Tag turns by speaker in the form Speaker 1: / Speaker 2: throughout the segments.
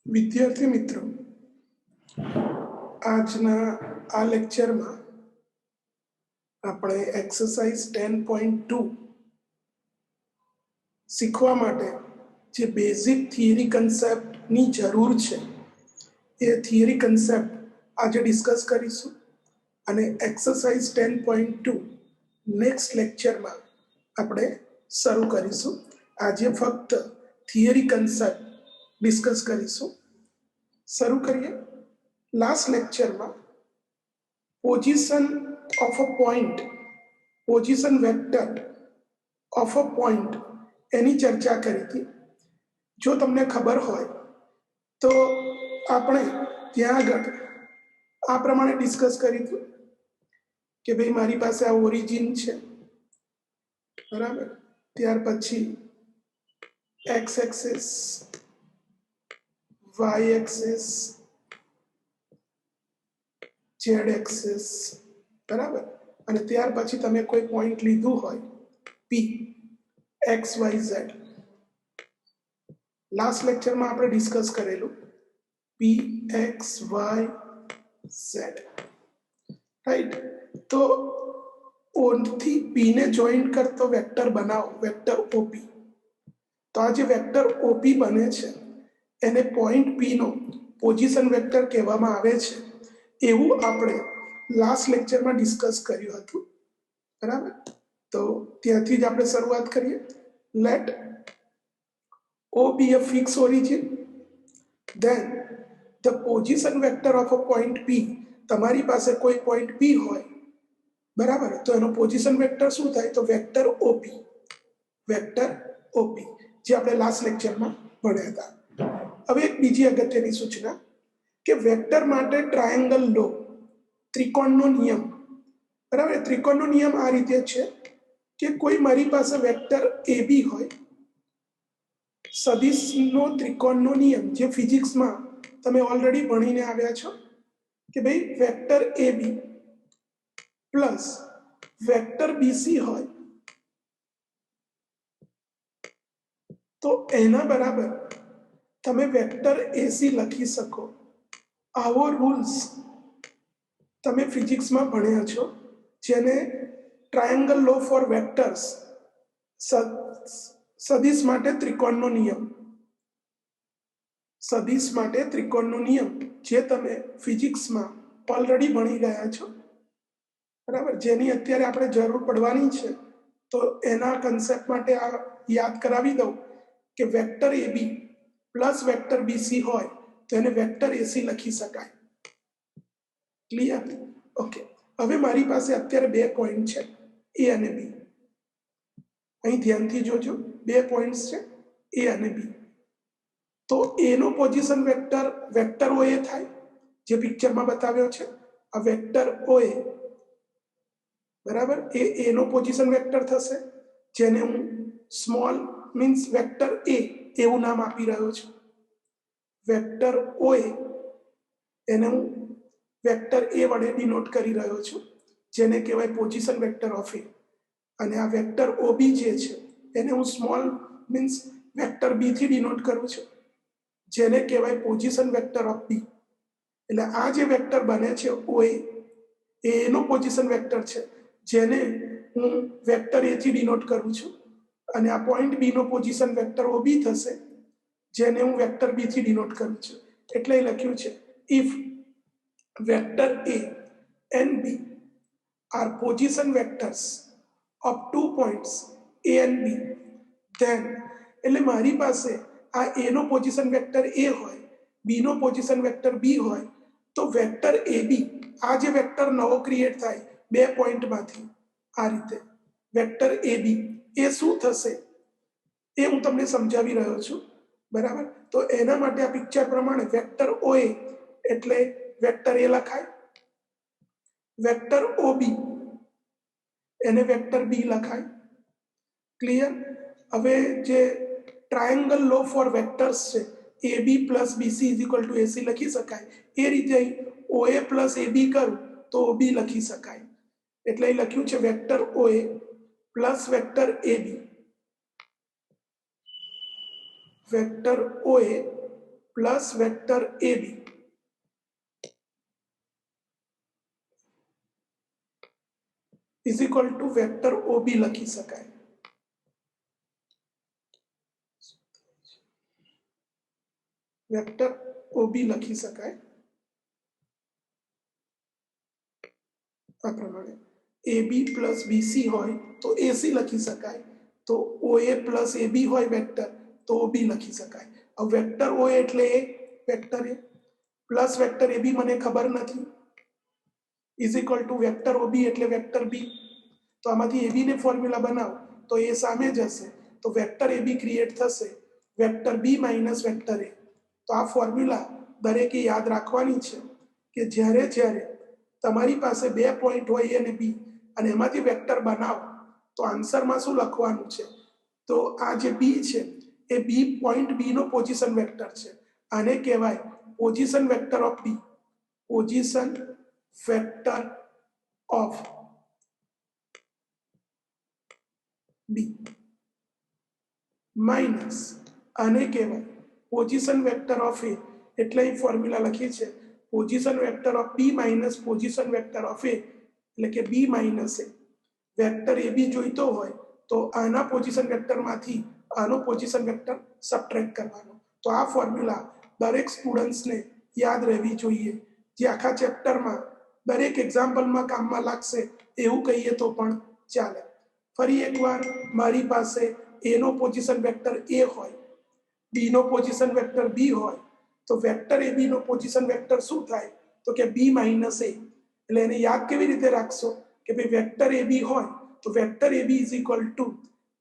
Speaker 1: विद्यार्थी मित्रों, આજના આ લેક્ચરમાં આપણે એક્સરસાઇઝ 10.2 શીખવા માટે જે બેઝિક થિયરી કન્સેપ્ટની જરૂર છે એ થિયરી કન્સેપ્ટ આજે ડિસ્કસ કરીશું અને એક્સરસાઇઝ 10.2 નેક્સ્ટ લેક્ચરમાં આપણે શરૂ કરીશું। આજે ફક્ત થિયરી કન્સેપ્ટ ડિસ્કસ કરીશું। શરૂ કરીએ। लास्ट लेक्चर में position of a point, position vector of a point any चर्चा करी थी। जो तमने खबर होय तो आपणे त्यां आगळ आ प्रमाणे डिस्कस करी थी कि भाई मारी पासे आ ओरिजिन छे, बराबर। त्यार पछी x axis, Y axis, Z axis, बराबर। અને ત્યાર પછી તમે કોઈ પોઈન્ટ લીધું હોય P X Y Z। Last લેક્ચરમાં આપણે ડિસ્કસ કરેલું P X Y Z, right. તો O થી P ને જોઈન્ટ કરતો વેક્ટર બનાવો, વેક્ટર OP। તો આ જે વેક્ટર OP બને છે એને પોઈન્ટ P નો પોઝિશન વેક્ટર કહેવામાં આવે છે। એવું આપણે લાસ્ટ લેક્ચરમાં ડિસ્કસ કર્યું હતું, બરાબર। તો ત્યાંથી જ આપણે શરૂઆત કરીએ। Let O be a fixed origin, then the position vector of a point P, તમારી પાસે કોઈ પોઈન્ટ P હોય, બરાબર, તો એનો પોઝિશન વેક્ટર શું થાય? તો વેક્ટર OP, વેક્ટર OP, જે આપણે લાસ્ટ લેક્ચરમાં ભણ્યા હતા। હવે એક બીજી અગત્યની સૂચના કે વેક્ટર માટે ટ્રાયેંગલ લો, ત્રિકોણનો નિયમ, બરાબર। ત્રિકોણનો નિયમ આ રીતે છે કે કોઈ મારી પાસે વેક્ટર AB હોય, સદિશનો ત્રિકોણનો નિયમ જે ફિઝિક્સમાં તમે ઓલરેડી ભણીને આવ્યા છો કે ભાઈ vector AB plus vector BC હોય તો એના બરાબર તમે વેક્ટર AC લખી શકો। આવો રૂલ્સ તમે ફિઝિક્સમાં ભણ્યા છો, જેને ટ્રાયેંગલ લો ફોર વેક્ટર્સ, સદિશ માટે ત્રિકોણનો નિયમ, સદિશ માટે ત્રિકોણનો નિયમ, જે તમે ફિઝિક્સમાં ઓલરેડી ભણી ગયા છો, બરાબર। જેની અત્યારે આપણે જરૂર પડવાની છે, તો એના કન્સેપ્ટ માટે આ યાદ કરાવી દઉં કે vector AB plus vector BC હોય તો એને વેક્ટર AC લખી શકાય। ક્લિયર? ઓકે। હવે મારી પાસે અત્યારે બે પોઈન્ટ છે A અને B। અહીં ધ્યાનથી જોજો, બે પોઈન્ટ્સ છે A અને B। તો A નો પોઝિશન વેક્ટર વેક્ટર OA થાય, જે પિક્ચરમાં બતાવ્યો છે આ વેક્ટર OA, બરાબર। એ A નો પોઝિશન વેક્ટર થશે, જેને હું સ્મોલ મીન્સ વેક્ટર A એવું નામ આપી રહ્યો છું। વેક્ટર OA એને હું વેક્ટર A વડે ડિનોટ કરી રહ્યો છું, જેને કહેવાય પોઝિશન વેક્ટર ઓફ A। અને આ વેક્ટર OB જે છે એને હું સ્મોલ મીન્સ વેક્ટર B થી ડિનોટ કરું છું, જેને કહેવાય પોઝિશન વેક્ટર ઓફ B। એટલે આ જે વેક્ટર બને છે OA એ એનો પોઝિશન વેક્ટર છે, જેને હું વેક્ટર A થી ડિનોટ કરું છું, અને આ પોઈન્ટ B નો પોઝિશન વેક્ટર OB થશે, જેને હું વેક્ટર B થી ડિનોટ કરું છું। એટલે એ લખ્યું છે if vector A and B are position vectors of 2 points A and B, then એટલે મારી પાસે આ A નો પોઝિશન વેક્ટર A હોય, B નો પોઝિશન વેક્ટર B હોય, તો વેક્ટર AB, આ જે વેક્ટર નવો ક્રિએટ થાય બે પોઈન્ટમાંથી, આ રીતે વેક્ટર AB એ શું થશે એ હું તમને સમજાવી રહ્યો છું, બરાબર। તો એના માટે આ પિક્ચર પ્રમાણે વેક્ટર OA એટલે વેક્ટર A લખાય, વેક્ટર OB એને વેક્ટર B લખાય। ક્લિયર? હવે જે ટ્રાયેંગલ લો ફોર વેક્ટર્સ છે AB plus BC is equal two AC લખી શકાય, એ રીતે અહીં OA પ્લસ AB કરું તો OB લખી શકાય। એટલે અહીં લખ્યું છે vector OA plus vector AB, vector OA plus vector A B is equal to vector O B લખી શકાય. વેક્ટર ઓ બી લખી શકાય આ પ્રમાણે. એ બી પ્લસ બીસી હોય તો એસી લખી શકાય, તો ઓ એ પ્લસ એ બી હોય વેક્ટર તો ઓ બી લખી શકાય. હવે વેક્ટર ઓ એટલે એ vector A plus vector A બી મને ખબર નથી is equal to vector O બી એટલે વેક્ટર બી. તો આમાંથી એ બી ને ફોર્મ્યુલા બનાવો તો એ સામે જ હશે, તો વેક્ટર એ બી ક્રિએટ થશે vector B minus vector A. તો આ ફોર્મ્યુલા દરેકે યાદ રાખવાની છે કે જ્યારે જ્યારે તમારી પાસે બે પોઈન્ટ હોય એ અને બી અને એમાંથી વેક્ટર બનાવો તો આન્સરમાં શું લખવાનું છે, તો આ જે બી છે એ બી પોઈન્ટ બી નો પોઝિશન વેક્ટર છે. આને કહેવાય position vector of B. Position vector of B minus આને કહેવાય પોઝિશન વેક્ટર ઓફ એ. એટલે અહીં ફોર્મ્યુલા લખી છે position vector of B minus position vector of A, એટલે કે બી માઇનસ એ. વેક્ટર એ બી જોઈતો હોય તો આના પોઝિશન વેક્ટરમાંથી આનો પોઝિશન વેક્ટર સબટ્રેક્ટ કરવાનો. તો આ ફોર્મ્યુલા દરેક સ્ટુડન્ટ્સને યાદ રહેવી જોઈએ, જે આખા ચેપ્ટરમાં દરેક એક્ઝામ્પલમાં કામમાં લાગશે એવું કહીએ તો પણ ચાલે. ફરી એકવાર મારી પાસે એ નો પોઝિશન વેક્ટર એ હોય, બી નો પોઝિશન વેક્ટર બી હોય, તો વેક્ટર એ બી નો પોઝિશન વેક્ટર શું થાય તો કે બી માઇનસ એ. એટલે એને યાદ કેવી રીતે રાખશો કે ભાઈ વેક્ટર એ બી હોય તો vector A B is equal to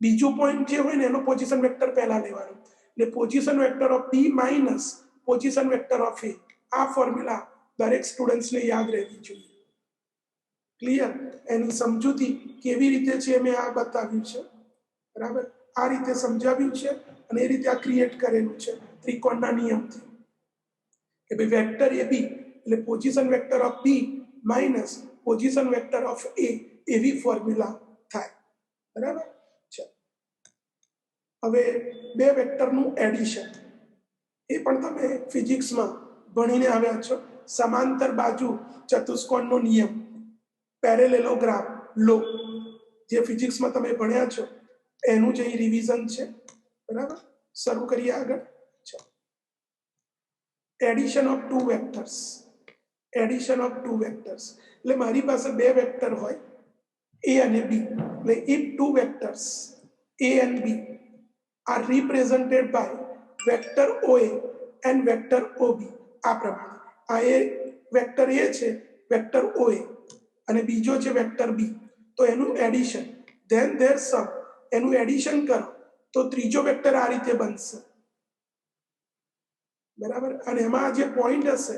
Speaker 1: બીજું પોઈન્ટ જે હોય ને એનો પોઝિશન વેક્ટર પહેલા લેવાનો, એટલે position vector of B minus position vector of A. આ ફોર્મ્યુલા દરેક સ્ટુડન્ટ્સને યાદ રહેવી જોઈએ. ક્લિયર? એની સમજૂતી કેવી રીતે છે મેં આ બતાવ્યું છે, બરાબર? આ રીતે સમજાવ્યું છે અને એ રીતે આ ક્રિએટ કરેલું છે ત્રિકોણના નિયમથી કે ભાઈ વેક્ટર એ બી એટલે position vector of B minus position vector of A, એવી ફોર્મ્યુલા થાય. બરાબર છે. હવે બે વેક્ટરનું એડિશન એ પણ તમે ફિઝિક્સમાં ભણીને આવ્યા છો. સમાંતર બાજુ ચતુષ્કોણનો નિયમ, પેરેલેલોગ્રામ લો, જે ફિઝિક્સમાં તમે ભણ્યા છો એનું જ અહીં રિવિઝન છે. બરાબર, શરૂ કરીએ આગળ. Addition of two vectors. Addition of two vectors એટલે મારી પાસે બે વેક્ટર હોય એ અને બી, એટલે if two vectors A and B are represented by vector OA and vector OB. આ પ્રમાણે આ એ વેક્ટર એ છે વેક્ટર ઓએ અને બીજો છે વેક્ટર બી, તો એનું એડિશન ધેન ધેર સમ, એનું એડિશન કરો તો ત્રીજો વેક્ટર આ રીતે બનશે. બરાબર, અને એમાં જે પોઈન્ટ હશે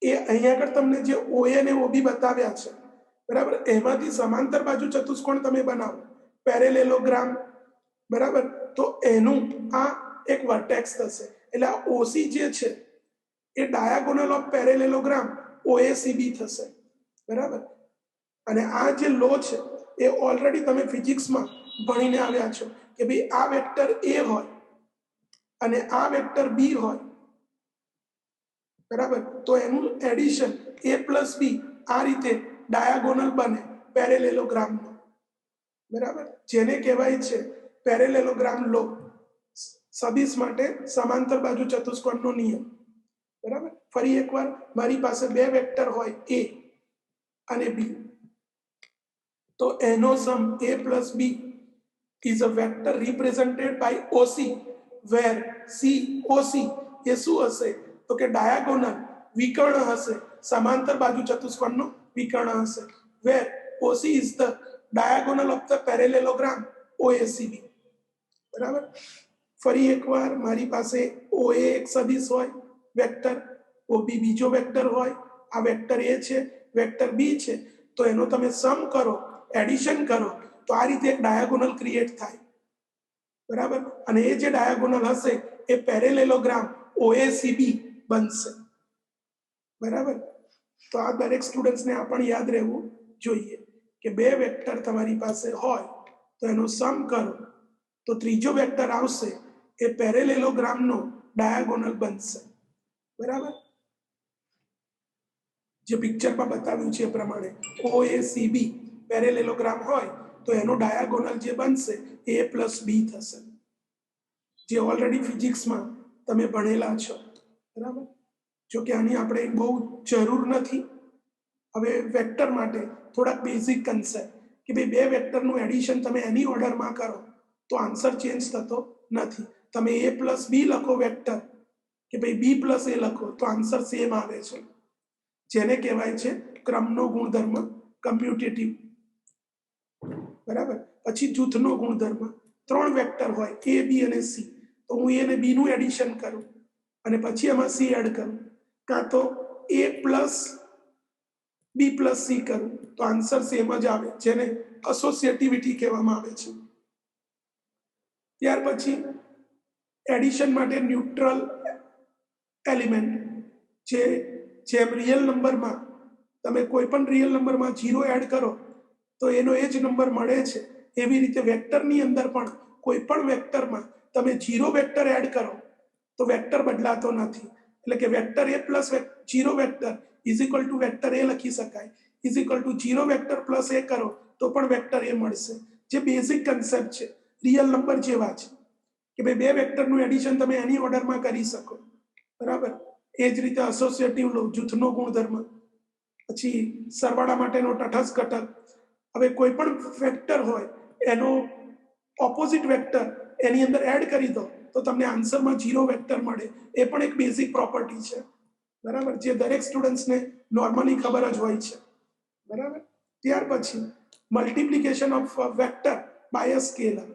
Speaker 1: એ અહીંયા આગળ તમને જે ઓએ અને ઓબી બતાવ્યા છે, બરાબર, એમાંથી સમાંતર બાજુ ચતુષ્કોણ તમે બનાવો પેરેલેલોગ્રામ, બરાબર, તો એનું આ એક વર્ટેક્સ થશે. એટલે આ ઓસી જે છે એ ડાયાગોનલ ઓફ પેરેલેલોગ્રામ ઓએસીબી થશે. બરાબર, અને આ જે લો છે એ ઓલરેડી તમે ફિઝિક્સમાં ભણીને આવ્યા છો કે ભાઈ આ વેક્ટર એ હોય અને આ વેક્ટર બી હોય, બરાબર, તો એનું એડિશન a પ્લસ બી આ રીતે ડાયાગોનલ બને પેરેલેલોગ્રામનો. બરાબર, જેને કહેવાય છે પેરેલેલોગ્રામ લો, સદિશ માટે સમાંતર બાજુ ચતુષ્કોણનો નિયમ. બરાબર, ફરી એકવાર મારી પાસે બે વેક્ટર હોય a અને b, તો એનો sum a plus B is a vector represented by OC where COC એ શું હશે તો કે ડાયાગોનલ વિકર્ણ હશે, સમાંતર બાજુ ચતુષ્કોણનો વિકર્ણ હશે, where OC is the diagonal of the parallelogram OACB. બરાબર, ફરી એકવાર મારી પાસે OA એક સદિશ હોય વેક્ટર, OB બીજો વેક્ટર હોય, આ વેક્ટર A છે વેક્ટર B છે, તો એનો તમે સમ કરો, એડિશન કરો તો આ રીતે એક ડાયાગોનલ ક્રિએટ થાય. બરાબર, અને એ જે ડાયાગોનલ હશે એ પેરેલેલોગ્રામ ઓએસીબી બનશે. બરાબર, તો આ દરેક સ્ટુડન્ટ્સને આ પણ યાદ રહેવું જોઈએ કે બે વેક્ટર તમારી પાસે હોય તો એનો સમ કરો તો ત્રીજો વેક્ટર આવશે એ પેરેલેલોગ્રામનો ડાયાગોનલ બનશે, બરાબર। જે પિક્ચરમાં બતાવ્યું છે એ પ્રમાણે OACB પેરેલેલોગ્રામ હોય તો એનો ડાયાગોનલ જે બનશે A પ્લસ B થશે, જે ઓલરેડી ફિઝિક્સમાં તમે ભણેલા છો, બરાબર। જો કે આની આપણે બહુ જરૂર નથી। હવે વેક્ટર માટે થોડાક બેઝિક કન્સેપ્ટ કે ભાઈ બે વેક્ટરનું એડિશન તમે એની ઓર્ડરમાં કરો તો આન્સર ચેન્જ થતો નથી। તમે A પ્લસ B લખો વેક્ટર કે ભાઈ B પ્લસ A લખો તો આન્સર સેમ આવે છે, જેને કહેવાય છે ક્રમનો ગુણધર્મ, કમ્યુટેટિવ, બરાબર। પછી જૂથનો ગુણધર્મ, ત્રણ વેક્ટર હોય A B અને C, તો હું A અને B નું એડિશન કરું અને પછી એમાં C એડ કરું, કાં તો A plus B plus C કરું તો આન્સર સેમ જ આવે, જેને એસોસિએટિવિટી કહેવામાં આવે છે। ત્યાર પછી એડિશન માટે ન્યુટ્રલ એલિમેન્ટ, જેમ રિયલ નંબરમાં તમે કોઈ પણ રિયલ નંબરમાં 0 એડ કરો તો એનો એ જ નંબર મળે છે, એવી રીતે વેક્ટરની અંદર પણ કોઈ પણ વેક્ટરમાં તમે 0 વેક્ટર એડ કરો તો વેક્ટર બદલાતો નથી, એટલે કે vector A plus 0 vector is equal to vector A લખી શકાય, is equal two 0 vector plus A કરો તો પણ વેક્ટર A મળશે। જે બેઝિક કન્સેપ્ટ છે રિયલ નંબર જેવા છે કે ભાઈ બે વેક્ટરનું એડિશન તમે એની ઓર્ડરમાં કરી શકો, બરાબર। એ જ રીતે એસોસિએટિવ લો, જૂથનો ગુણધર્મ, પછી સરવાળા માટેનો તટસ્થ ઘટક। હવે કોઈ પણ વેક્ટર હોય એનો ઓપોઝિટ વેક્ટર એની અંદર એડ કરી દો તો તમને આન્સરમાં 0 વેક્ટર મળે, એ પણ એક બેઝિક પ્રોપર્ટી છે, બરાબર, જે દરેક સ્ટુડન્ટ્સને નોર્મલી ખબર જ હોય છે, બરાબર। ત્યાર પછી multiplication of vector by a scalar,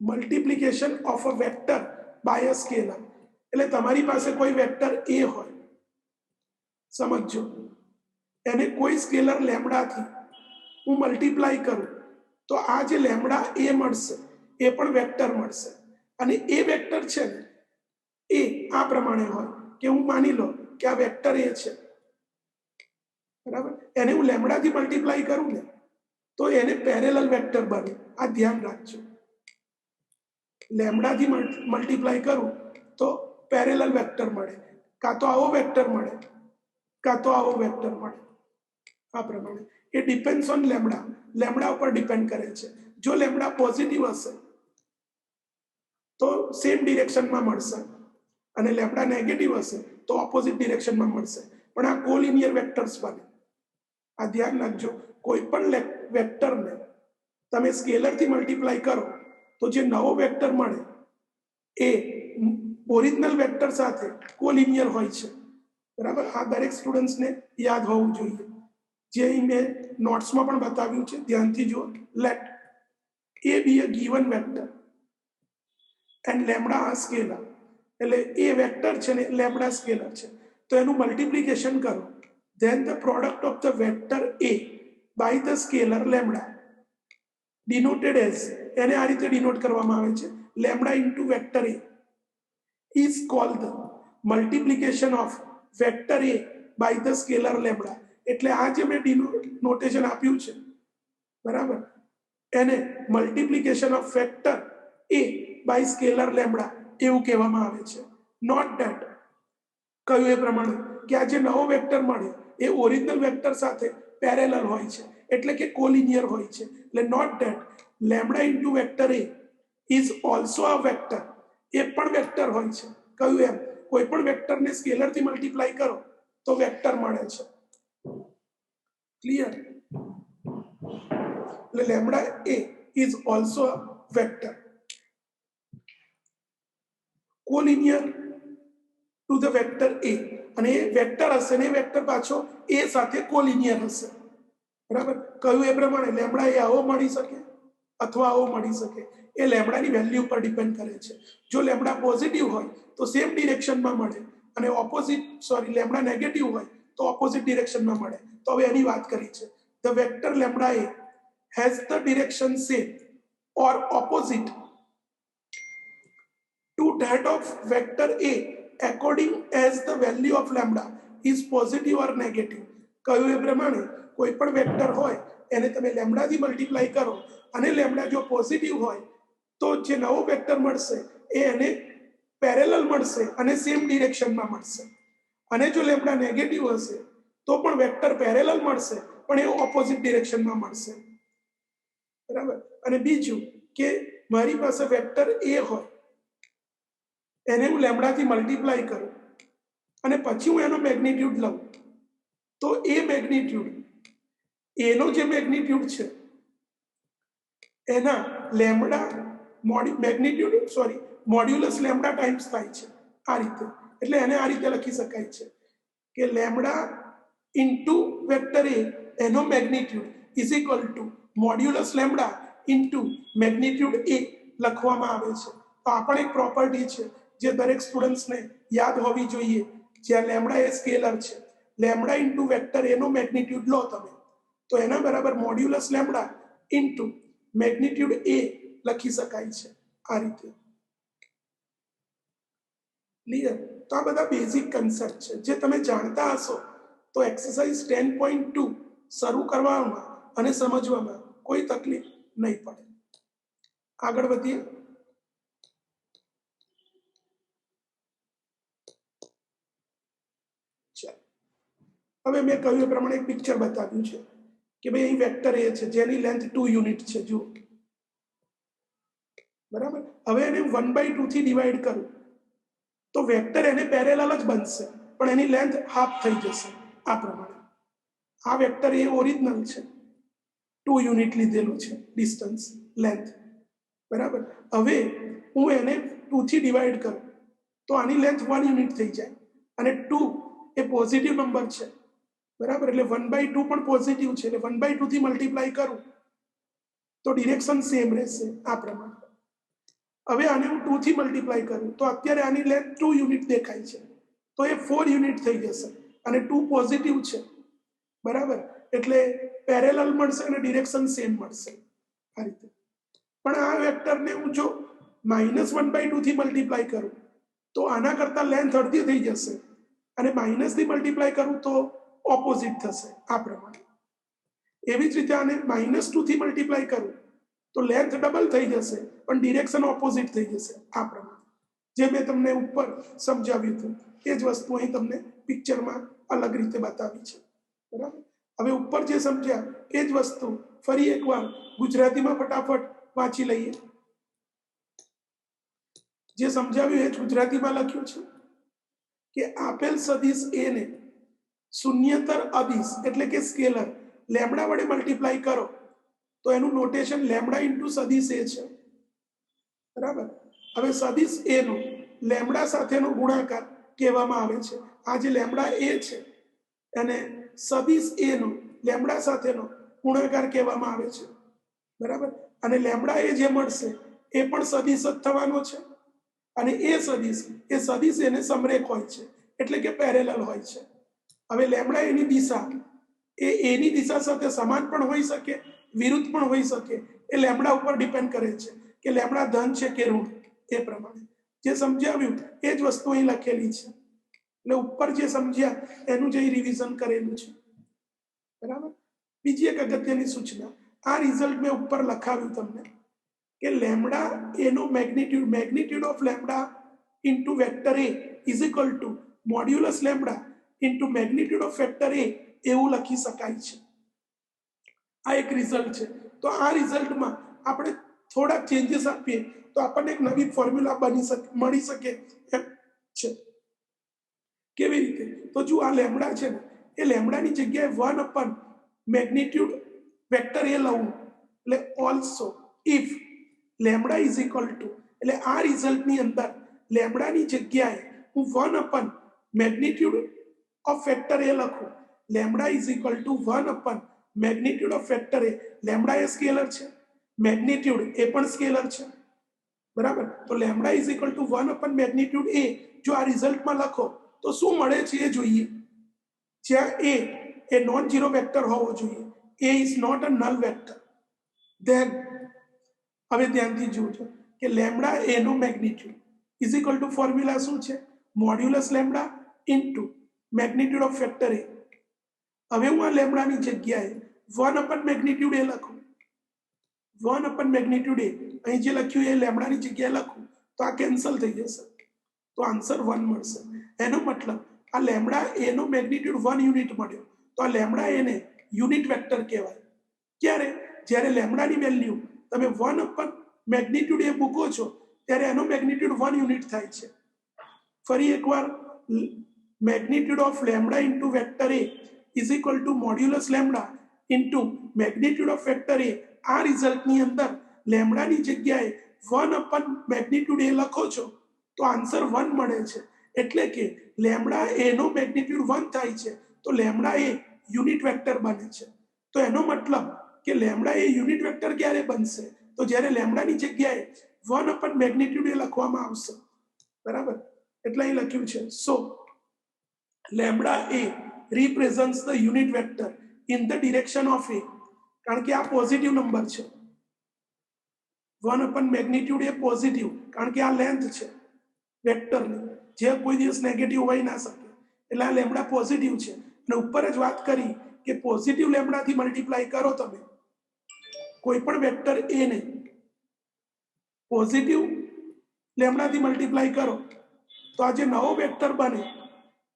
Speaker 1: multiplication of a vector by a scalar, એટલે તમારી પાસે કોઈ વેક્ટર A હોય, સમજો, એને કોઈ સ્કેલર લેમ્ડાથી હું મલ્ટીપ્લાય કરું તો આ જે લેમ્ડા A મળશે એ પણ વેક્ટર મળશે, અને એ વેક્ટર છે ને એ આ પ્રમાણે હોય કે હું માની લો કે આ વેક્ટર A છે, બરાબર, એને હું લેમ્ડાથી મલ્ટીપ્લાય કરું ને તો એને પેરેલલ વેક્ટર બને, આ ધ્યાન રાખજો। લેમ્ડાથી મલ્ટીપ્લાય કરું તો પેરેલલ વેક્ટર મળે, કાં તો આવો વેક્ટર મળે કાં તો આવો વેક્ટર મળે, આ પ્રમાણે। એ ડિપેન્ડ્સ ઓન લેમ્ડા, લેમ્ડા ઉપર ડિપેન્ડ કરે છે। જો લેમ્ડા પોઝિટિવ હશે તો સેમ ડિરેક્શનમાં મળશે, અને લેમ્ડા નેગેટિવ હશે તો ઓપોઝિટ ડિરેક્શનમાં મળશે, પણ આ કોલિનિયર વેક્ટર્સ બને, આ ધ્યાન રાખજો। કોઈ પણ વેક્ટરને તમે સ્કેલરથી મલ્ટીપ્લાય કરો તો જે નવો વેક્ટર મળે એ ઓરિજિનલ વેક્ટર સાથે કોલિનિયર હોય છે, બરાબર। આ દરેક સ્ટુડન્ટ્સને યાદ હોવું જોઈએ, જે મેં નોટ્સમાં પણ બતાવ્યું છે, ધ્યાનથી જુઓ। Let A be a given vector and lambda a scalar, એટલે એ વેક્ટર છે ને લેમ્ડા સ્કેલર છે, તો એનું મલ્ટિપ્લિકેશન કરો, then the product of the vector A by the scalar lambda denoted as, એને આ રીતે ડિનોટ કરવામાં આવે છે lambda into vector A is called the multiplication of vector A by the scalar lambda, એટલે આ જે મેં નોટેશન આપ્યું છે, બરાબર, એને multiplication of vector A by scalar lambda એવું કહેવામાં આવે છે। નોટ ધેટ, કહ્યું એ પ્રમાણે કે આ જે નવો વેક્ટર મળે એ ઓરિજિનલ વેક્ટર સાથે પેરેલલ હોય છે, એટલે કે કોલિનિયર હોય છે, એટલે note that lambda into vector A is also a vector, એ પણ વેક્ટર હોય છે। કહ્યું એમ કોઈ પણ વેક્ટરને સ્કેલરથી મલ્ટીપ્લાય કરો તો વેક્ટર મળે છે, ક્લિયર। એટલે lambda A is also a vector, collinear to the vector A, અને એ વેક્ટર હશે ને એ વેક્ટર પાછો A સાથે કોલિનિયર હશે, બરાબર। કહ્યું એ પ્રમાણે લેમ્ડા એ આવો મળી શકે અથવા આવો મળી શકે, એ લેમ્ડાની વેલ્યુ પર ડિપેન્ડ કરે છે। જો લેમ્ડા પોઝિટિવ હોય તો સેમ ડિરેક્શનમાં મળે, અને લેમ્ડા નેગેટિવ હોય તો ઓપોઝિટ ડિરેક્શનમાં મળે। તો હવે એની વાત કરી છે, the vector lambda A has the direction same or opposite to that of vector A according as the value of lambda is positive or negative। કહ્યું એ પ્રમાણે કોઈ પણ વેક્ટર હોય એને તમે લેમ્ડાથી મલ્ટીપ્લાય કરો અને લેમ્ડા જો પોઝિટિવ હોય તો જે નવો વેક્ટર મળશે એ એને પેરેલલ મળશે અને સેમ ડિરેક્શનમાં મળશે, અને જો લેમ્ડા નેગેટિવ હશે તો પણ વેક્ટર પેરેલલ મળશે પણ એ ઓપોઝિટ ડિરેક્શનમાં મળશે, બરાબર। અને બીજું કે મારી પાસે વેક્ટર એ હોય, એને હું લેમ્ડાથી મલ્ટીપ્લાય કરું અને પછી હું એનો મેગ્નિટ્યુડ લઉં, તો એ મેગ્નિટ્યુડ એનો જે મેગ્નિટ્યુડ છે એના lambda magnitude modulus lambda times થાય છે આ રીતે। એટલે એને આ રીતે લખી શકાય છે કે લેમ્ડા ઇન્ટુ વેક્ટર એ એનો magnitude is equal to modulus lambda into magnitude A લખવામાં આવે છે। તો આ પણ એક પ્રોપર્ટી છે જે દરેક સ્ટુડન્ટ્સને યાદ હોવી જોઈએ, જ્યાં લેમ્ડા એ સ્કેલર છે, લેમ્ડા ઇન્ટુ વેક્ટર એનો મેગ્નિટ્યુડ લો તમે તો એના બરાબર મોડ્યુલસ લેમ્ડા ઇન્ટુ મેગ્નિટ્યુડ એ લખી શકાય છે આ રીતે, ક્લિયર। તો આ બધા બેઝિક કન્સેપ્ટ છે જે તમે જાણતા હશો તો એક્સરસાઇઝ 10.2 શરૂ કરવામાં અને સમજવામાં કોઈ તકલીફ નહીં પડે। આગળ વધીએ। હવે મેં કહ્યું એ પ્રમાણે એક પિક્ચર બતાવ્યું છે કે ભાઈ અહીં વેક્ટર એ છે જેની લેન્થ 2 યુનિટ છે, જુઓ, બરાબર। હવે એને 1/2 થી ડિવાઈડ કરું તો વેક્ટર એને પેરેલલ જ બનશે પણ એની લેન્થ હાફ થઈ જશે આ પ્રમાણે। આ વેક્ટર એ ઓરિજિનલ છે, 2 યુનિટ લીધેલું છે ડિસ્ટન્સ લેન્થ, બરાબર। હવે હું એને 2 થી ડિવાઈડ કરું તો આની લેન્થ 1 યુનિટ થઈ જાય અને 2 એ પોઝિટિવ નંબર છે, બરાબર। એટલે 1/2 પણ પોઝિટિવ છે એટલે 1/2 થી મલ્ટીપ્લાય કરું તો ડિરેક્શન સેમ રહેશે આ પ્રમાણે। હવે આને હું 2 થી મલ્ટીપ્લાય કરું તો અત્યારે આની લેન્થ 2 યુનિટ દેખાય છે તો એ 4 યુનિટ થઈ જશે અને 2 પોઝિટિવ છે, બરાબર। એટલે પેરેલલ મળશે અને ડિરેક્શન સેમ મળશે આ રીતે। પણ આ વેક્ટરને હું જો -1/2 થી મલ્ટીપ્લાય કરું તો આના કરતા લેન્થ અડધી થઈ જશે અને માઇનસ થી મલ્ટીપ્લાય કરું તો ઓપોઝિટ થશે આ પ્રમાણે। એવી જ રીતે આને -2 થી મલ્ટીપ્લાય કરું તો લેન્થ ડબલ થઈ જશે પણ ડિરેક્શન ઓપોઝિટ થઈ જશે આ પ્રમાણે। જે મેં તમને ઉપર સમજાવ્યું હતું એ જ વસ્તુ અહીં તમને પિક્ચરમાં અલગ રીતે બતાવી છે, બરાબર। હવે ઉપર જે સમજ્યા એ જ વસ્તુ ફરી એકવાર ગુજરાતીમાં ફટાફટ વાંચી લઈએ। જે સમજાવ્યું એ જ ગુજરાતીમાં લખ્યું છે કે આપેલ સદિશ એ ને શૂન્યતર અદિશ એટલે કે સ્કેલર લેમ્ડા વડે મલ્ટીપ્લાય કરો તો એનું નોટેશન લેમ્ડા ઇન્ટુ સદિશ એ છે, બરાબર। હવે સદિશ એ નો લેમ્ડા સાથેનો ગુણાકાર કહેવામાં આવે છે। આ જે લેમ્ડા એ છે એને સદિશ એ નો લેમ્ડા સાથેનો ગુણાકાર કહેવામાં આવે છે, બરાબર। અને લેમ્ડા એ જે મળશે એ પણ સદિશ જ થવાનો છે અને એ સદિશ એને સમરેખ હોય છે એટલે કે પેરેલલ હોય છે। હવે લેમ્ડા એની દિશા એ એની દિશા સાથે સમાન પણ હોઈ શકે, વિરુદ્ધ પણ હોઈ શકે, એ લેમ્ડા ઉપર ડિપેન્ડ કરે છે કે લેમ્ડા ધન છે કે ઋણ। એ પ્રમાણે જે સમજાવ્યું એ જ વસ્તુ અહીં લખેલી છે એટલે ઉપર જે સમજ્યા એનું જે રિવિઝન કરેલું છે, બરાબર। બીજી એક અગત્યની સૂચના, આ રિઝલ્ટ મેં ઉપર લખાવ્યું તમને કે લેમ્ડા એનો magnitude of lambda into vector A is equal to modulus lambda into magnitude of vector A એવું લખી શકાય છે। આ એક રિઝલ્ટ છે। તો આ રિઝલ્ટમાં આપણે થોડા ચેન્જીસ આપીએ તો આપણને એક નવી ફોર્મ્યુલા મળી શકે એમ છે। કેવી રીતે? તો જો આ લેમ્ડા છે ને એ લેમ્ડાની જગ્યાએ 1 અપન મેગ્નિટ્યુડ વેક્ટર એ લઉં એટલે also if lambda is equal to, એટલે આ રિઝલ્ટની અંદર લેમ્ડાની જગ્યાએ હું 1 upon magnitude of vector A લખું, lambda is equal to 1 upon magnitude of vector A, lambda એ સ્કેલર છે, મેગ્નિટ્યુડ એ પણ સ્કેલર છે, બરાબર। તો lambda is equal to 1 upon magnitude A જો આ રિઝલ્ટમાં લખો તો શું મળે છે એ જોઈએ, જ્યાં એ નોન ઝીરો વેક્ટર હોવો જોઈએ, A is not a null vector. Then હવે ધ્યાનથી જોજો કે લેમ્ડા એ નો magnitude is equal to formula શું છે, modulus lambda into magnitude of vector A. હવે હું આ લેમ્ડાની જગ્યાએ 1 અપન મેગ્નિટ્યુડ એ લખું, 1 અપન મેગ્નિટ્યુડ એ અહીં જે લખ્યું એ લેમ્ડાની જગ્યાએ લખું તો આ કેન્સલ થઈ જશે, तो आंसर 1 મળશે। એનો મતલબ આ લેમ્ડા એ નો મેગ્નિટ્યુડ 1 યુનિટ મળ્યો, તો આ લેમ્ડા એ ને યુનિટ વેક્ટર કહેવાય। ક્યારે? જ્યારે લેમ્ડાની વેલ્યુ તમે 1 અપન મેગ્નિટ્યુડ એ મૂકો છો ત્યારે એનો મેગ્નિટ્યુડ 1 યુનિટ થાય છે। ફરી એકવાર, magnitude of lambda into vector A is equal to modulus lambda into magnitude of vector A. આ રિઝલ્ટની અંદર લેમ્ડાની જગ્યાએ 1 અપન મેગ્નિટ્યુડ એ લખો છો તો આન્સર 1 મળે છે। એટલે કે લેમ્ડા એ નો મેગ્નિટ્યુડ 1 થાય છે, તો લેમ્ડા એ યુનિટ વેક્ટર બને છે। તો એનો મતલબ કે લેમ્ડા એ યુનિટ વેક્ટર ક્યારે બનશે? તો જ્યારે લેમ્ડાની જગ્યાએ 1 અપન મેગ્નિટ્યુડ એ લખવામાં આવશે, બરાબર? એટલે અહીં લખ્યું છે so lambda A represents the unit vector in the direction of a, કારણ કે આ પોઝિટિવ નંબર છે। 1 અપન મેગ્નિટ્યુડ એ પોઝિટિવ, કારણ કે આ લેન્થ છે વેક્ટરની, જે કોઈ દિવસ નેગેટિવ હોઈ ના શકે, એટલે આ લેમ્ડા પોઝિટિવ છે। અને ઉપર જ વાત કરી કે પોઝિટિવ લેમ્ડાથી મલ્ટીપ્લાય કરો તમે કોઈ પણ વેક્ટર એ ને, પોઝિટિવ લેમ્ડાથી મલ્ટીપ્લાય કરો તો આ જે નવો વેક્ટર બને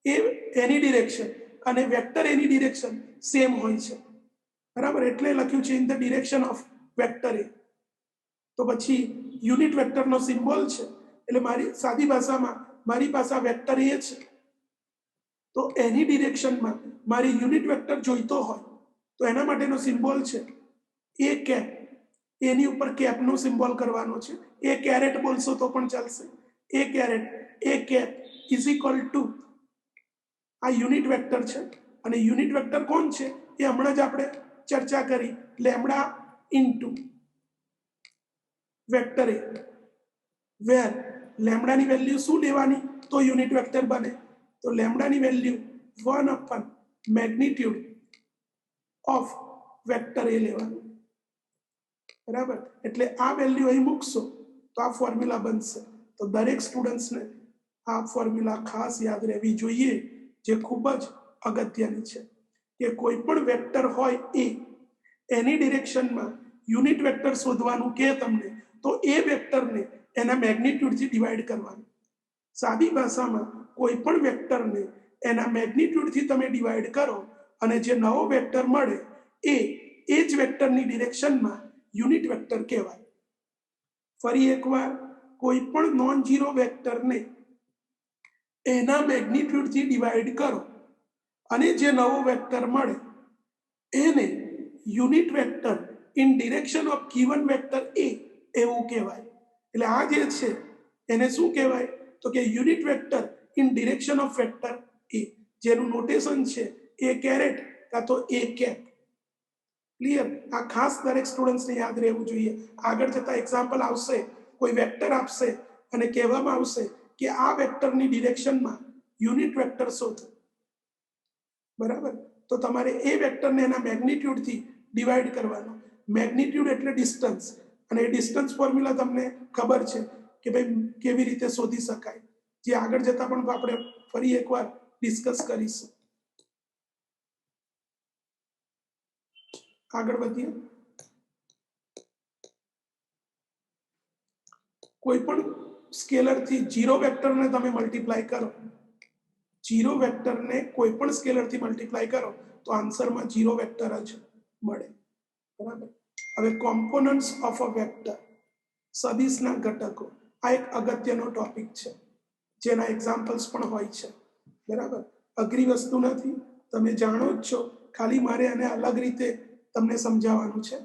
Speaker 1: એ એની ડિરેક્શન અને વેક્ટર એની ડિરેક્શન સેમ હોય છે, બરાબર? એટલે લખ્યું છે in the direction of vector A. તો પછી યુનિટ વેક્ટરનો સિમ્બોલ છે, એટલે મારી સાદી ભાષામાં મારી પાસે વેક્ટર એ છે, તો એની ડિરેક્શનમાં મારી યુનિટ વેક્ટર જોઈતો હોય તો એના માટેનો સિમ્બોલ છે એ કેપ। એની ઉપર કેપનો સિમ્બોલ કરવાનો છે। એ કેરેટ બોલશો તો પણ ચાલશે। A caret, A cap is equal to આ યુનિટ વેક્ટર છે, અને યુનિટ વેક્ટર કોણ છે એ હમણાં જ આપણે ચર્ચા કરી, લેમ્ડા ઇન્ટુ વેક્ટર એ, વેર લેમ્ડાની વેલ્યુ શું લેવાની તો યુનિટ વેક્ટર બને? તો લેમ્ડાની value 1 upon magnitude of vector એ લેવાનું, બરાબર? એટલે આ વેલ્યુ અહીં મૂકશો તો આ ફોર્મ્યુલા બનશે। તો દરેક સ્ટુડન્ટ્સને આ ફોર્મ્યુલા ખાસ યાદ રહેવી જોઈએ, જે ખૂબ જ અગત્યની છે કે કોઈ પણ વેક્ટર હોય એ, એની ડિરેક્શનમાં યુનિટ વેક્ટર શોધવાનું કે તમને, તો એ વેક્ટરને એના મેગ્નિટ્યુડથી ડિવાઈડ કરવાનું। સાદી ભાષામાં કોઈ પણ વેક્ટરને એના મેગ્નિટ્યુડથી તમે ડિવાઈડ કરો અને જે નવો વેક્ટર મળે એ જ વેક્ટરની ડિરેક્શનમાં યુનિટ વેક્ટર કહેવાય। ફરી એકવાર, કોઈ પણ નોન ઝીરો વેક્ટરને એના મેગ્નિટ્યુડથી ડિવાઈડ કરો અને જે નવો વેક્ટર મળે એને unit vector in direction of given vector A એવું કહેવાય। એટલે આ જે છે એને શું કહેવાય? તો કે unit vector in direction of vector A, જેનું નોટેશન છે એ કેરેટ કાં તો એ કેપ। ક્લિયર? આ ખાસ દરેક સ્ટુડન્ટ્સને યાદ રહેવું જોઈએ। આગળ જતા એક્ઝામ્પલ આવશે, કોઈ વેક્ટર આપશે અને કહેવામાં આવશે કે આ વેક્ટરની ડિરેક્શનમાં યુનિટ વેક્ટર શોધો, બરાબર? તો તમારે એ વેક્ટરને એના મેગ્નિટ્યુડથી ડિવાઈડ કરવાનો। મેગ્નિટ્યુડ એટલે ડિસ્ટન્સ, અને એ ડિસ્ટન્સ ફોર્મ્યુલા તમને ખબર છે કે ભાઈ કેવી રીતે શોધી શકાય, જે આગળ જતા પણ આપણે ફરી એકવાર ડિસ્કસ કરીશું। આગળ વધીએ। કોઈ પણ સ્કેલરથી જીરો વેક્ટરને તમે મલ્ટીપ્લાય કરો, જીરો વેક્ટરને કોઈ પણ સ્કેલરથી મલ્ટીપ્લાય કરો તો આન્સરમાં જીરો વેક્ટર જ મળે, બરાબર? હવે કોમ્પોનન્ટ્સ ઓફ અ વેક્ટર, સદિશના ઘટકો, આ એક અગત્યનો ટોપિક છે જેના એક્ઝામ્પલ્સ પણ હોય છે, બરાબર? અઘરી વસ્તુ નથી, તમે જાણો જ છો, ખાલી મારે આને અલગ રીતે તમને સમજાવવાનું છે।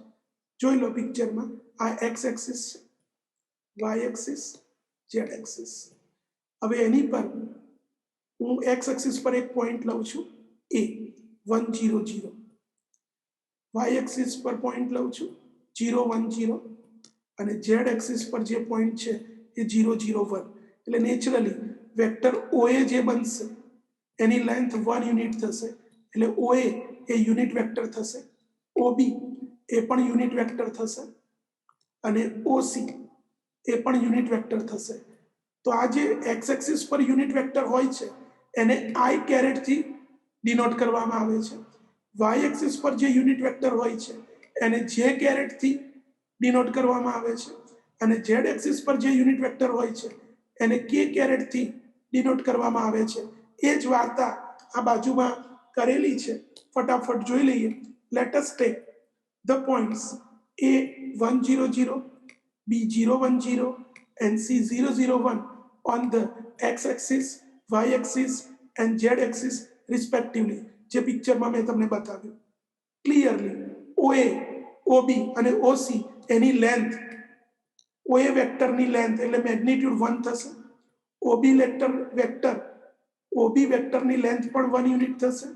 Speaker 1: જોઈ લો પિક્ચરમાં, આ એક્સ એક્સિસ છે, વાય એક્સિસ, ઝેડ એક્સિસ। હવે એની પર હું એક્સ એક્સિસ પર એક પોઈન્ટ લઉં છું એ 1 0 0, વાય એક્સિસ પર પોઈન્ટ લઉં છું 0 1 0, અને ઝેડ એક્સિસ પર જે પોઈન્ટ છે એ 0 0 1। એટલે નેચરલી વેક્ટર ઓએ જે બનશે એની લેન્થ 1 યુનિટ થશે, એટલે ઓએ એ યુનિટ વેક્ટર થશે, ઓબી એ પણ યુનિટ વેક્ટર થશે, અને ઓસી એ પણ યુનિટ વેક્ટર થશે। તો આ જે એક્સ એક્સિસ પર યુનિટ વેક્ટર હોય છે એને આઈ કેરેટથી ડિનોટ કરવામાં આવે છે, વાય એક્સિસ પર જે યુનિટ વેક્ટર હોય છે એને જે કેરેટથી ડિનોટ કરવામાં આવે છે, અને ઝેડ એક્સિસ પર જે યુનિટ વેક્ટર હોય છે એને કે કેરેટથી डिनोट करवामां आवे छे। ए ज वार्ता आ बाजुमां करेली छे, फटाफट जोई लईए। Let us take the points A100, B010 and C001 on the x-axis, y-axis and z-axis respectively. જે પિક્ચરમાં મેં તમને બતાવ્યું ક્લિયરલી OA, OB અને OC એની લેન્થ, OA વેક્ટરની લેન્થ એટલે મેગ્નિટ્યુડ 1 થશે, OB વેક્ટર OB વેક્ટરની લેન્થ પણ 1 યુનિટ થશે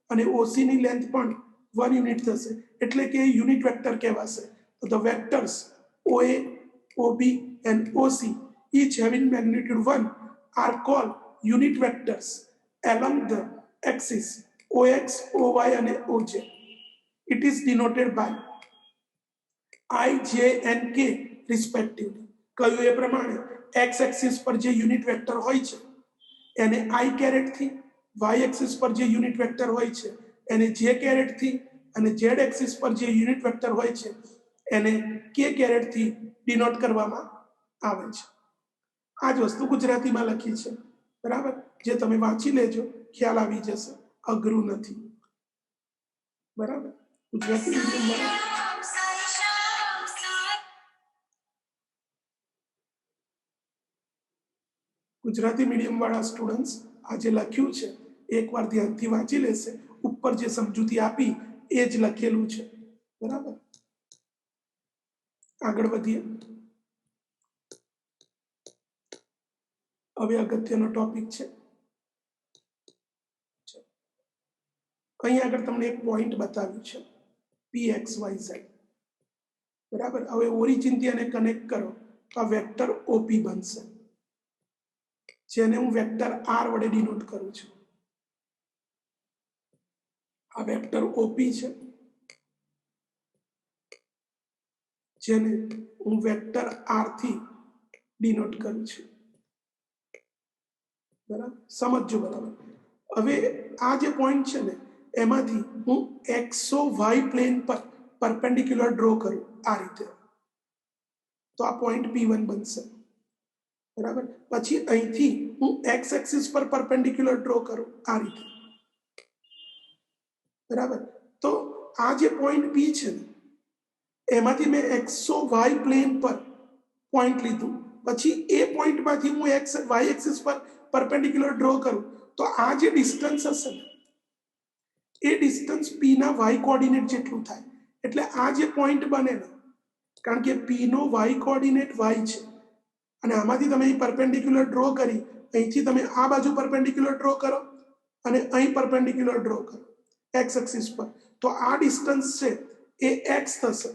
Speaker 1: અને OC ની લેન્થ પણ 1 યુનિટ થશે, એટલે કે યુનિટ વેક્ટર કહેવાશે. તો the vectors OA, OB and OC each having magnitude 1 are called unit vectors along the axis OX, OY and OJ. It is denoted by I, J and K respectively. કહ્યું એ પ્રમાણે x axis પર જે unit vector હોય છે એને I caret થી, y axis પર જે યુનિટ વેક્ટર હોય છે એને j કેરેટ થી અને z axis પર જે યુનિટ વેક્ટર હોય છે એને k કેરેટ થી ડિનોટ કરવામાં આવે છે. આ જ વસ્તુ ગુજરાતીમાં લખી છે, બરાબર, જે તમે વાંચી લેજો, ખ્યાલ આવી જશે, અઘરું નથી, બરાબર. ગુજરાતી મીડિયમ ગુજરાતી મીડિયમ વાળા સ્ટુડન્ટ્સ આ જે લખ્યું છે એકવાર ધ્યાનથી વાંચી લેશે. ઉપર જે સમજૂતી આપી એ જ લખેલું છે, બરાબર. આગળ વધીએ. હવે અગત્યનો ટોપિક છે, અહીં આગળ તમને એક પોઈન્ટ બતાવ્યું છે PXYZ, બરાબર. હવે ઓરિજિનથી આને કનેક્ટ કરો તો આ વેક્ટર OP બનશે, જેને હું વેક્ટર R વડે ડિનોટ કરું છું. આ વેક્ટર OP છે, જેને હું વેક્ટર R થી ડિનોટ કરું છું, બરાબર. સમજજો બરાબર. હવે આ જે પોઈન્ટ છે ને એમાંથી હું XY પ્લેન પર પરપેન્ડિક્યુલર ડ્રો કરું આ રીતે, તો આ પોઈન્ટ P1 બનશે, બરાબર. પછી અહીંથી હું x એક્સિસ પર પરપેન્ડિક્યુલર ડ્રો કરું આ રીતે, બરાબર. તો આ જે પોઈન્ટ P છે ને એમાંથી મેં XY પ્લેન પર પોઈન્ટ લીધું, પછી એ પોઈન્ટમાંથી હું y એક્સિસ પર પરપેન્ડિક્યુલર ડ્રો કરું તો આ જે ડિસ્ટન્સ હશે ને એ ડિસ્ટન્સ P ના y કોઓર્ડિનેટ જેટલું થાય. એટલે આ જે પોઈન્ટ બને ને, કારણ કે P નો y કોઓર્ડિનેટ y છે અને આમાંથી તમે પરપેન્ડિક્યુલર ડ્રો કરી, અહીંથી તમે આ બાજુ પરપેન્ડિક્યુલર ડ્રો કરો અને અહીં પરપેન્ડિક્યુલર ડ્રો કરો x એક્સિસ પર, તો આ ડિસ્ટન્સ છે એ x થશે.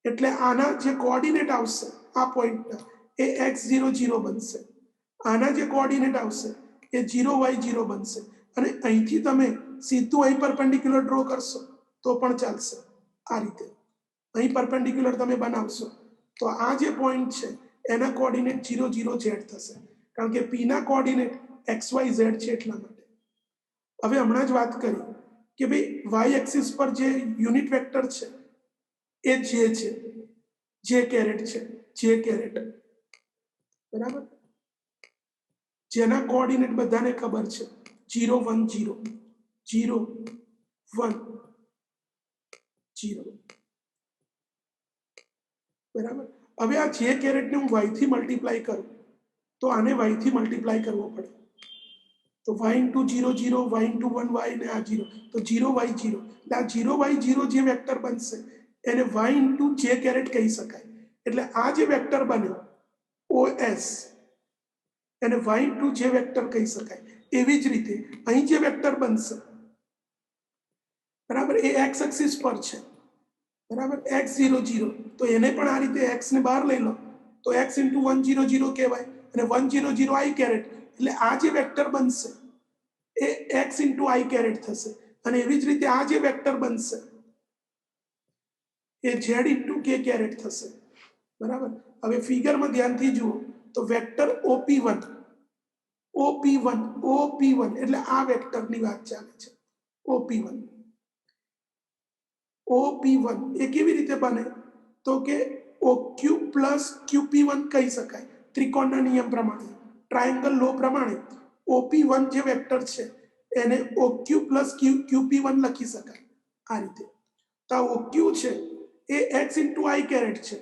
Speaker 1: એટલે આના જે કોઓર્ડિનેટ આવશે આ પોઈન્ટના એ x00 બનશે, આના જે કોઓર્ડિનેટ આવશે એ 0y0 બનશે અને અહીંથી તમે સીધું અહીં પરપેન્ડિક્યુલર ડ્રો કરશો તો પણ ચાલશે. આ રીતે અહીં પરપેન્ડિક્યુલર તમે બનાવશો તો આ જે પોઈન્ટ છે એના કોઓર્ડિનેટ 00z થશે, કારણ કે P ના કોઓર્ડિનેટ xyz છે એટલા માટે. હવે હમણાં જ વાત કરી કે ભાઈ y એક્સિસ પર જે યુનિટ વેક્ટર છે એ j છે, j કેરેટ છે, j કેરેટ, બરાબર. જેના કોઓર્ડિનેટ બધાને ખબર છે 0 1 0 0 1 0, બરાબર. હવે આ j કેરેટને હું y થી મલ્ટીપ્લાય કરું તો આને y થી મલ્ટીપ્લાય કરવો પડે, તો y into 0 0 y into 1 y ને આ 0, તો 0 y 0, એટલે આ 0 y 0 જે વેક્ટર બનશે એને y into j કેરેટ કહી શકાય. એટલે આ જે વેક્ટર બન્યો OS એને y into j વેક્ટર કહી શકાય. એવી જ રીતે અહીં જે વેક્ટર બનશે, બરાબર, એ x એક્સિસ પર છે, બરાબર, x00, તો એને પણ આ રીતે x ને બહાર લઈ લો તો x into 100 કહેવાય અને 100 i કેરેટ, એટલે આ જે વેક્ટર બનશે એ x into i કેરેટ થશે. અને એવી જ રીતે આ જે વેક્ટર બનશે એ z into k કેરેટ થશે, બરાબર. હવે ફિગરમાં ધ્યાનથી જુઓ તો વેક્ટર OP1 એટલે આ વેક્ટરની વાત ચાલે છે. OP1 એ કેવી રીતે બને તો કે OQ plus QP1 કહી શકાય ત્રિકોણના નિયમ પ્રમાણે. ટ્રાયેંગલ લો પ્રમાણે OP1 જે વેક્ટર છે એને OQ પ્લસ QP1 લખી શકાય આ રીતે. તો આ OQ છે એ x ઇન્ટુ i કેરેટ છે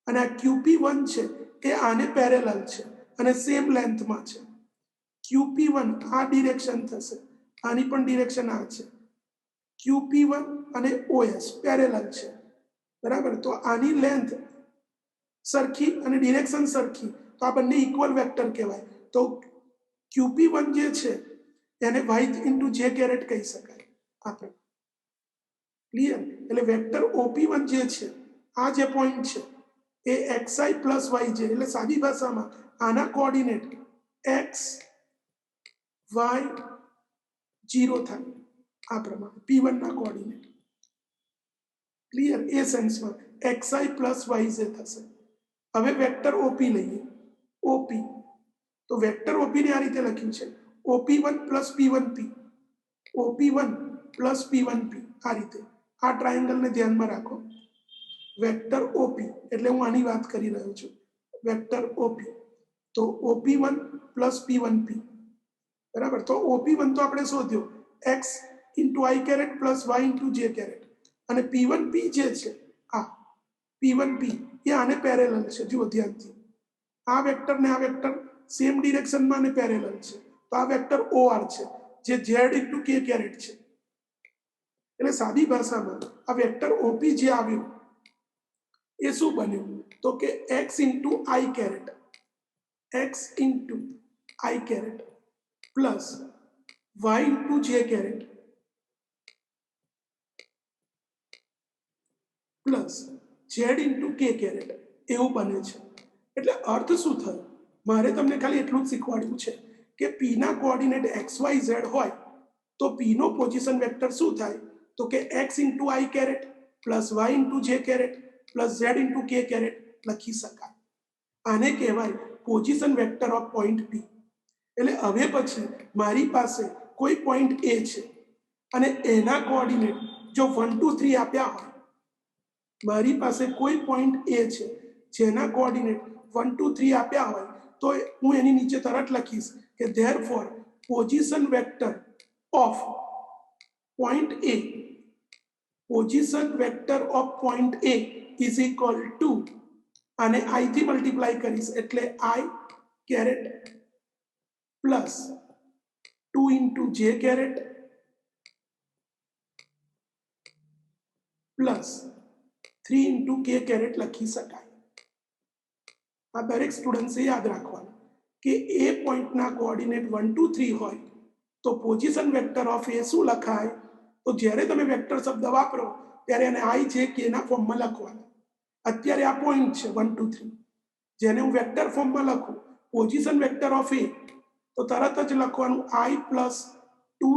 Speaker 1: અને આ QP1 છે એ આને પેરેલલ છે અને સેમ લેન્થમાં છે. QP1 આ ડિરેક્શન થશે, આની પણ ડિરેક્શન આ છે. QP1 અને OS પેરેલલ છે, બરાબર. તો આની લેન્થ સરખી અને ડિરેક્શન સરખી, તો આ બંને ઇક્વલ વેક્ટર કહેવાય. તો QP1 જે છે એને y ઇન્ટુ j કેરેટ કહી શકાય આપણે. ક્લિયર? એટલે વેક્ટર OP1 જે છે આ જે પોઈન્ટ છે એ xi પ્લસ yj, એટલે સાદી ભાષામાં આના કોઓર્ડિનેટ x y 0 થાય આ પ્રમાણે P1 ના કોઓર્ડિનેટ. ક્લિયર? એ સેન્સમાં xi પ્લસ yj થશે. હવે વેક્ટર OP લઈએ. OP તો વેક્ટર OP ને આ રીતે લખ્યું છે OP1 plus P1p, OP1 plus P1p આ રીતે. આ ટ્રાયેંગલને ધ્યાનમાં રાખો. વેક્ટર OP એટલે હું આની વાત કરી રહ્યો છું. વેક્ટર OP તો OP1 પ્લસ P1p, બરાબર. તો OP1 તો આપણે શોધ્યો x into i caret plus y into j caret, અને P1p જે છે આ P1p એ આને પેરેલલ છે. જુઓ ધ્યાનથી, આ વેક્ટર ને આ વેક્ટર સેમ ડિરેક્શનમાં અને પેરેલલ છે. તો આ વેક્ટર OR છે જે z ઇન્ટુ k કેરેટ છે. એટલે સાદી ભાષામાં આ વેક્ટર OP જે આવ્યું એ શું બન્યું તો કે x into i caret, x into i caret plus y into j caret plus z into k caret એવું બને છે. એટલે અર્થ શું થયો? મારે તમને ખાલી એટલું જ શીખવાડ્યું છે કે p ના કોઓર્ડિનેટ xyz હોય તો p નો પોઝિશન વેક્ટર શું થાય તો કે x into i caret plus y into j caret plus z into k caret લખી શકાય. આને કહેવાય position vector of point p. એટલે હવે પછી મારી પાસે કોઈ પોઈન્ટ a છે અને એના કોઓર્ડિનેટ જો 1 2 3 આપ્યા હોય, મારી પાસે કોઈ પોઈન્ટ a છે જેના કોઓર્ડિનેટ 1 2 3 આપ્યા હોય, તો હું એની નીચે તરત લખીશ કે therefore position vector of point a, position vector of point a is equal to, આને i થી મલ્ટીપ્લાય કરીશ એટલે i caret plus 2 into j caret plus 3 into k caret લખી શકાય. આ દરેક સ્ટુડન્ટ્સે યાદ રાખવાનું કે એ પોઈન્ટના કોઓર્ડિનેટ 1 2 3 હોય તો પોઝિશન વેક્ટર ઓફ એ શું લખાય? તો જ્યારે તમે વેક્ટર શબ્દ વાપરો ત્યારે એને i j k ના ફોર્મમાં લખવાનું. અત્યારે આ પોઈન્ટ છે 1 2 3, જેને હું વેક્ટર ફોર્મમાં લખું પોઝિશન વેક્ટર ઓફ એ, તો તરત જ લખવાનું i plus 2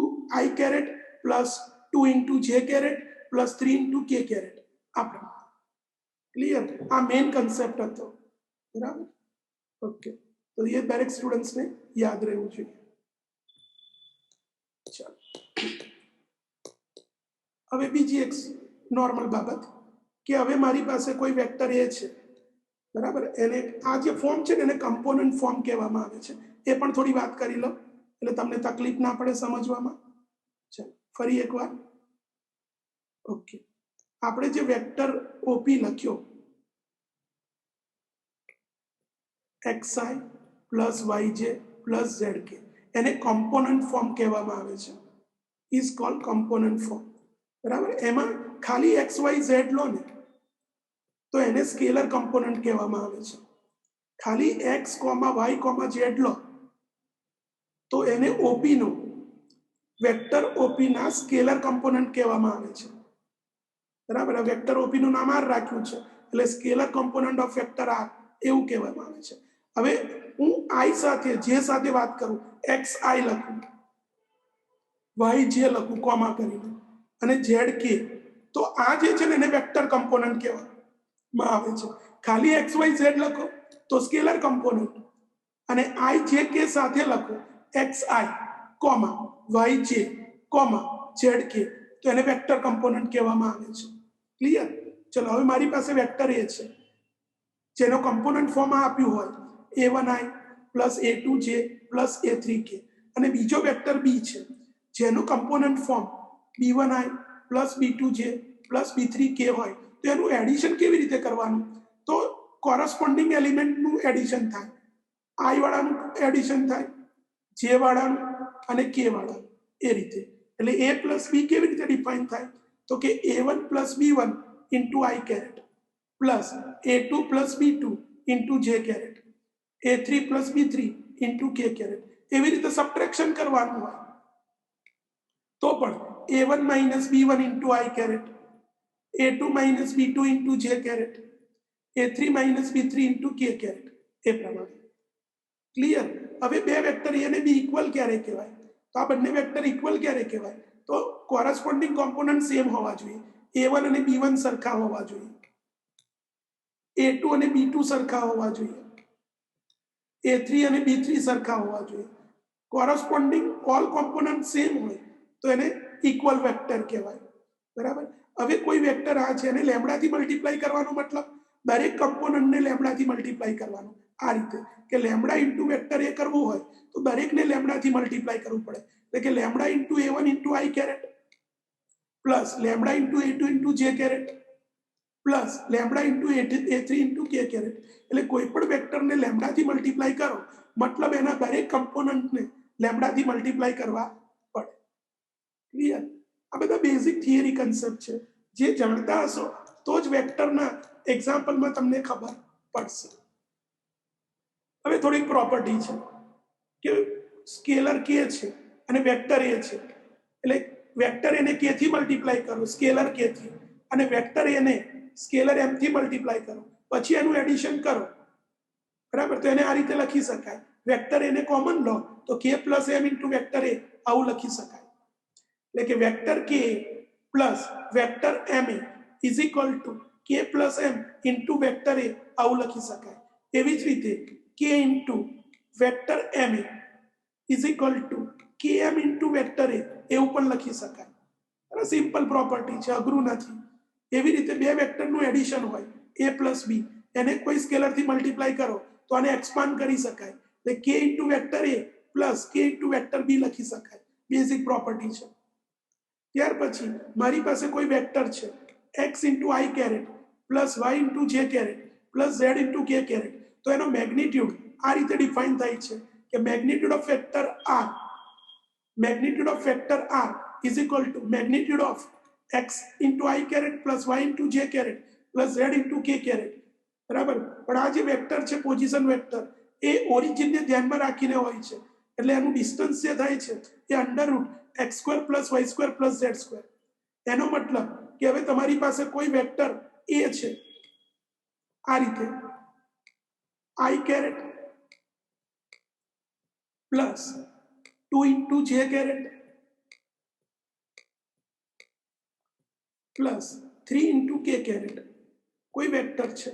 Speaker 1: i caret plus 2 into j caret plus 3 into k caret. આપણે ક્લિયર? આ મેઇન કન્સેપ્ટ હતો, બરાબર. ઓકે, તો એ દરેક સ્ટુડન્ટ્સને યાદ રહેવું જોઈએ. ચાલો હવે બીજી એક નોર્મલ બાબત કે હવે મારી પાસે કોઈ વેક્ટર એ છે, બરાબર. એને આ જે ફોર્મ છે ને એને કમ્પોનન્ટ ફોર્મ કહેવામાં આવે છે. એ પણ થોડી વાત કરી લો એટલે તમને તકલીફ ના પડે સમજવામાં. ચાલો ફરી એકવાર. ઓકે, આપણે જે વેક્ટર OP લખ્યો xi plus yj plus zk, એને કોમ્પોનન્ટ ફોર્મ કહેવામાં આવે છે. ઇઝ કોલ્ડ કોમ્પોનન્ટ ફોર્મ, બરાબર. એમાં ખાલી x y z લો ને તો એને સ્કેલર કોમ્પોનન્ટ કહેવામાં આવે છે. ખાલી x, y, z લો તો એને OP નો વેક્ટર OP ના સ્કેલર કોમ્પોનન્ટ કહેવામાં આવે છે, બરાબર. વેક્ટર OP નું નામ r રાખ્યું છે એટલે scalar component of vector r એવું કહેવામાં આવે છે. હવે હું i સાથે j સાથે વાત કરું, xi લખું, yj લખું કોમા કરીને અને zk, તો આ જે છે ને એને વેક્ટર કોમ્પોનન્ટ કહેવામાં આવે છે. ખાલી xy z લખો તો સ્કેલર કોમ્પોનન્ટ, અને i j k સાથે લખો xi comma yj comma zk, તો એને વેક્ટર કોમ્પોનન્ટ કહેવામાં આવે છે. ક્લિયર? ચલો હવે મારી પાસે વેક્ટર એ છે જેનો કોમ્પોનન્ટ ફોર્મ આપ્યું હોય a1i, plus a2j plus a3k અને બીજો વેક્ટર b છે જેનું component form b1i plus b2j plus b3k હોય તો એનું એડિશન કેવી રીતે કરવાનું તો કોરસ્પોન્ડિંગ એલિમેન્ટનું એડિશન થાય i વાળાનું એડિશન થાય j વાળાનું અને k વાળાનું એ રીતે એટલે a પ્લસ b કેવી રીતે ડિફાઇન થાય તો કે a1 plus b1 into i caret plus a2 plus b2 into j caret a3 plus b3 into k caret એવી રીતે સબટ્રેક્શન કરવાનું હોય તો પણ a1 minus b1 into i caret a2 minus b2 into j caret a3 minus b3 into k caret એ પ્રમાણે clear હવે બે વેક્ટર a અને b ઇક્વલ ક્યારે કહેવાય તો આ બંને વેક્ટર ઇક્વલ ક્યારે કહેવાય તો કોરસ્પોન્ડિંગ કોમ્પોનન્ટ સેમ હોવા જોઈએ a1 અને b1 સરખા હોવા જોઈએ a2 અને b2 સરખા હોવા જોઈએ a3 અને b3 સરખા હોવા જોઈએ કોરસ્પોન્ડિંગ ઓલ કોમ્પોનન્ટ સેમ હોય તો એને ઇક્વલ વેક્ટર કહેવાય બરાબર હવે કોઈ વેક્ટર આ છે એને લેમ્બડાથી મલ્ટીપ્લાય કરવાનો મતલબ દરેક કમ્પોનન્ટને લેમ્બડાથી મલ્ટીપ્લાય કરવાનું આ રીતે કે લેમ્બડા ઇન્ટુ વેક્ટર એ કરવું હોય તો દરેકને લેમ્બડાથી મલ્ટીપ્લાય કરવું પડે એટલે કે lambda into a1 into i caret plus lambda into a2 into j caret plus lambda into a3 into k caret એટલે કોઈ પણ વેક્ટરને લેમ્બડાથી મલ્ટીપ્લાય કરો મતલબ એના દરેક કમ્પોનન્ટને લેમ્બડાથી મલ્ટીપ્લાય કરવા પડે ક્લિયર આ બધા બેઝિક થિયરી કન્સેપ્ટ છે જે જાણતા હશો તો જ વેક્ટરના એક્ઝામ્પલમાં તમને ખબર પડશે હવે થોડીક પ્રોપર્ટી છે કે સ્કેલર k છે અને વેક્ટર a છે એટલે વેક્ટર એને k થી મલ્ટીપ્લાય કરો સ્કેલર k થી અને વેક્ટર એને સ્કેલર m થી મલ્ટીપ્લાય કરો પછી એનું એડિશન કરો બરાબર તો એને આ રીતે લખી શકાય વેક્ટર એને કોમન લો તો k plus m into vector a આવું લખી શકાય એટલે કે vector k plus vector m is equal two k plus m into vector a આવું લખી શકાય એવી જ રીતે k into vector m is equal two km into vector a એવું પણ લખી શકાય સિમ્પલ પ્રોપર્ટી છે અઘરું નથી એવી રીતે બે વેક્ટરનું એડિશન હોય a પ્લસ b એને કોઈ સ્કેલરથી મલ્ટીપ્લાય કરો તો આને એક્સપાન્ડ કરી શકાય એટલે k into vector a plus k into vector b લખી શકાય બેઝિક પ્રોપર્ટી છે ત્યાર પછી મારી પાસે કોઈ વેક્ટર છે x into i caret plus y into j caret plus z into k caret તો એનો મેગ્નિટ્યુડ આ રીતે ડિફાઇન થાય છે કે magnitude of vector r is equal to magnitude of x into i caret plus y into j caret plus z into k caret બરાબર પણ આ જે વેક્ટર છે પોઝિશન વેક્ટર એ ઓરિજિનને ધ્યાનમાં રાખીને હોય છે એટલે એનું ડિસ્ટન્સ જે થાય છે એ અંડરરૂટ x² + y² + z² એનો મતલબ કે હવે તમારી પાસે કોઈ વેક્ટર a છે આ રીતે i caret plus 2 into j caret plus 3 into k caret કોઈ વેક્ટર છે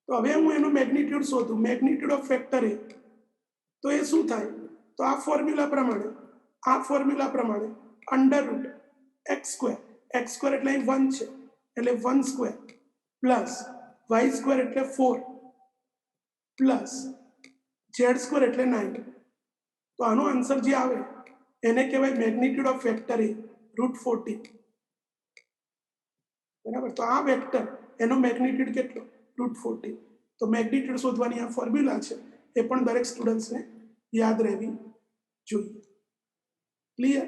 Speaker 1: તો હવે હું એનું મેગ્નિટ્યુડ શોધું મેગ્નિટ્યુડ ઓફ વેક્ટર a તો એ શું થાય તો આ ફોર્મ્યુલા પ્રમાણે અંડરરૂટ x² એટલે 1 છે એટલે 1² પ્લસ y² એટલે 4 પ્લસ z² એટલે 9 તો આનો આન્સર જે આવે એને કહેવાય મેગ્નિટ્યુડ ઓફ વેક્ટર a √14 બરાબર તો આ વેક્ટર એનો મેગ્નિટ્યુડ કેટલો √14 તો મેગ્નિટ્યુડ શોધવાની આ ફોર્મ્યુલા છે એ પણ દરેક સ્ટુડન્ટ્સને યાદ રહેવી જોઈએ ક્લિયર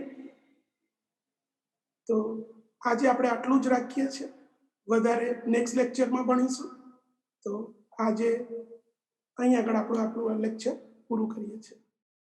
Speaker 1: તો આજે આપણે આટલું જ રાખીએ છીએ વધારે નેક્સ્ટ લેક્ચરમાં ભણીશું તો આજે અહીં આગળ આપણું લેક્ચર પૂરું કરીએ છીએ